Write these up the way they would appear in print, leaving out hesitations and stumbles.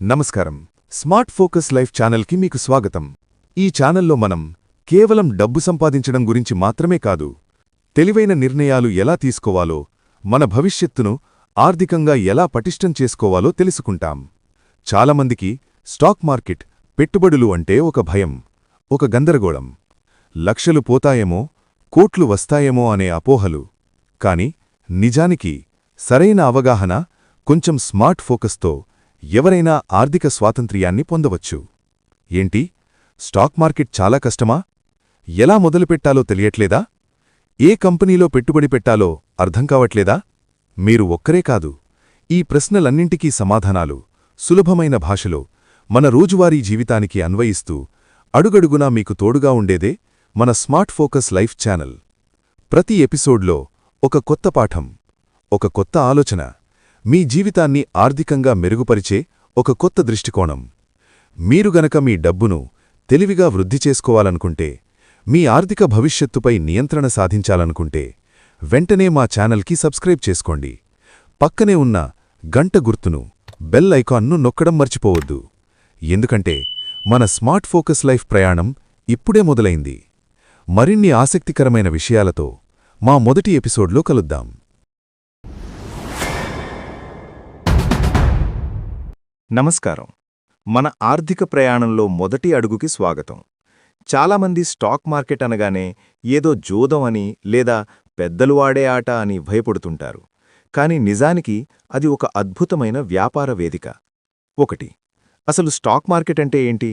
నమస్కారం. Smart focus life ఛానల్కి మీకు స్వాగతం. ఈ ఛానల్లో మనం కేవలం డబ్బు సంపాదించడం గురించి మాత్రమే కాదు, తెలివైన నిర్ణయాలు ఎలా తీసుకోవాలో, మన భవిష్యత్తును ఆర్థికంగా ఎలా పటిష్టం చేసుకోవాలో తెలుసుకుంటాం. చాలామందికి స్టాక్ మార్కెట్, పెట్టుబడులు అంటే ఒక భయం, ఒక గందరగోళం. లక్షలు పోతాయేమో, కోట్లు వస్తాయేమో అనే అపోహలు. కాని నిజానికి సరైన అవగాహన, కొంచెం స్మార్ట్ ఫోకస్తో ఎవరైనా ఆర్థిక స్వాతంత్ర్యాన్ని పొందవచ్చు. ఏంటి, స్టాక్ మార్కెట్ చాలా కష్టమా? ఎలా మొదలుపెట్టాలో తెలియట్లేదా? ఏ కంపెనీలో పెట్టుబడి పెట్టాలో అర్థం కావట్లేదా? మీరు ఒక్కరే కాదు. ఈ ప్రశ్నలన్నింటికీ సమాధానాలు సులభమైన భాషలో మన రోజువారీ జీవితానికి అన్వయిస్తూ అడుగడుగునా మీకు తోడుగా ఉండేదే మన స్మార్ట్ ఫోకస్ లైఫ్ ఛానల్. ప్రతి ఎపిసోడ్లో ఒక కొత్త పాఠం, ఒక కొత్త ఆలోచన, మీ జీవితాన్ని ఆర్థికంగా మెరుగుపరిచే ఒక కొత్త దృష్టికోణం. మీరు గనక మీ డబ్బును తెలివిగా వృద్ధి చేసుకోవాలనుకుంటే, మీ ఆర్థిక భవిష్యత్తుపై నియంత్రణ సాధించాలనుకుంటే, వెంటనే మా ఛానల్కి సబ్స్క్రైబ్ చేసుకోండి. పక్కనే ఉన్న గంట గుర్తును, బెల్ ఐకాన్ను నొక్కడం మర్చిపోవద్దు. ఎందుకంటే మన స్మార్ట్ ఫోకస్ లైఫ్ ప్రయాణం ఇప్పుడే మొదలైంది. మరిన్ని ఆసక్తికరమైన విషయాలతో మా మొదటి ఎపిసోడ్లో కలుద్దాం. నమస్కారం. మన ఆర్థిక ప్రయాణంలో మొదటి అడుగుకి స్వాగతం. చాలామంది స్టాక్ మార్కెట్ అనగానే ఏదో జోదం అని లేదా పెద్దలు వాడే ఆట అని భయపడుతుంటారు. కాని నిజానికి అది ఒక అద్భుతమైన వ్యాపార వేదిక. అసలు స్టాక్ మార్కెట్ అంటే ఏంటి?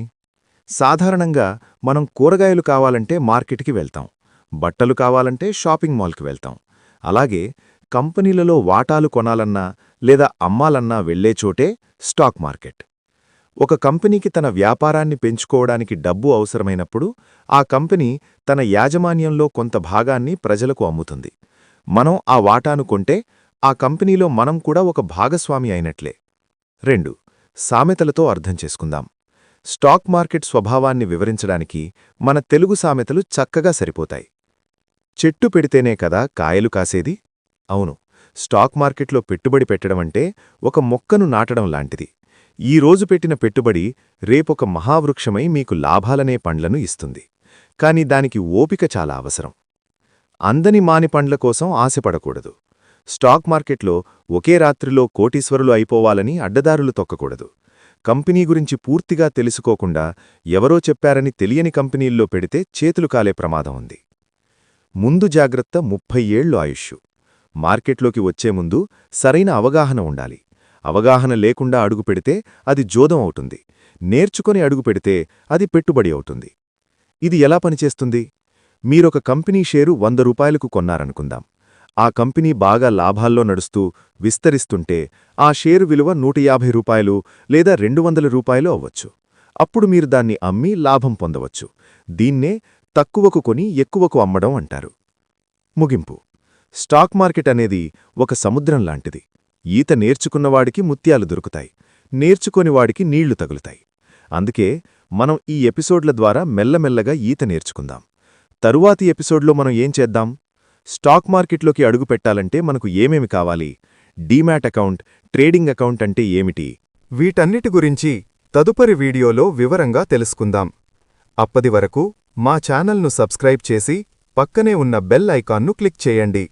సాధారణంగా మనం కూరగాయలు కావాలంటే మార్కెట్కి వెళ్తాం, బట్టలు కావాలంటే షాపింగ్ మాల్కి వెళ్తాం. అలాగే కంపెనీలలో వాటాలు కొనాలన్నా లేదా అమ్మాలన్నా వెళ్లే చోటే స్టాక్ మార్కెట్. ఒక కంపెనీకి తన వ్యాపారాన్ని పెంచుకోవడానికి డబ్బు అవసరమైనప్పుడు ఆ కంపెనీ తన యాజమాన్యంలో కొంత భాగాన్ని ప్రజలకు అమ్ముతుంది. మనం ఆ వాటాను కొంటే ఆ కంపెనీలో మనం కూడా ఒక భాగస్వామి అయినట్లే. సామెతలతో అర్థం చేసుకుందాం. స్టాక్ మార్కెట్ స్వభావాన్ని వివరించడానికి మన తెలుగు సామెతలు చక్కగా సరిపోతాయి. చెట్టు పెడితేనే కదా కాయలు కాసేది? అవును, స్టాక్ మార్కెట్లో పెట్టుబడి పెట్టడమంటే ఒక మొక్కను నాటడం లాంటిది. ఈ రోజు పెట్టిన పెట్టుబడి రేపొక మహావృక్షమై మీకు లాభాలనే పండ్లను ఇస్తుంది. కాని దానికి ఓపిక చాలా అవసరం. అందని మాని పండ్ల కోసం ఆశపడకూడదు. స్టాక్ మార్కెట్లో ఒకే రాత్రిలో కోటీశ్వరులు అయిపోవాలని అడ్డదారులు తొక్కకూడదు. కంపెనీ గురించి పూర్తిగా తెలుసుకోకుండా ఎవరో చెప్పారని తెలియని కంపెనీల్లో పెడితే చేతులు కాలే ప్రమాదం ఉంది. ముందు జాగ్రత్త 30 ఏళ్లు ఆయుష్షు. మార్కెట్లోకి వచ్చే ముందు సరైన అవగాహన ఉండాలి. అవగాహన లేకుండా అడుగు పెడితే అది జోదం అవుతుంది. నేర్చుకొని అడుగు పెడితే అది పెట్టుబడి అవుతుంది. ఇది ఎలా పనిచేస్తుంది? మీరొక కంపెనీ షేరు 100 రూపాయలకు కొన్నారనుకుందాం. ఆ కంపెనీ బాగా లాభాల్లో నడుస్తూ విస్తరిస్తుంటే ఆ షేరు విలువ 150 రూపాయలు లేదా 200 రూపాయలు అవ్వచ్చు. అప్పుడు మీరు దాన్ని అమ్మి లాభం పొందవచ్చు. దీన్నే తక్కువకు కొని ఎక్కువకు అమ్మడం అంటారు. ముగింపు: స్టాక్ మార్కెట్ అనేది ఒక సముద్రం లాంటిది. ఈత నేర్చుకున్నవాడికి ముత్యాలు దొరుకుతాయి, నేర్చుకోనివాడికి నీళ్లు తగులుతాయి. అందుకే మనం ఈ ఎపిసోడ్ల ద్వారా మెల్లమెల్లగా ఈత నేర్చుకుందాం. తరువాతి ఎపిసోడ్లో మనం ఏం చేద్దాం? స్టాక్ మార్కెట్లోకి అడుగు పెట్టాలంటే మనకు ఏమేమి కావాలి? డీమ్యాట్ అకౌంట్, ట్రేడింగ్ అకౌంట్ అంటే ఏమిటి? వీటన్నిటి గురించి తదుపరి వీడియోలో వివరంగా తెలుసుకుందాం. అప్పటి వరకు మా ఛానల్ను సబ్స్క్రైబ్ చేసి పక్కనే ఉన్న బెల్ ఐకాన్ను క్లిక్ చేయండి.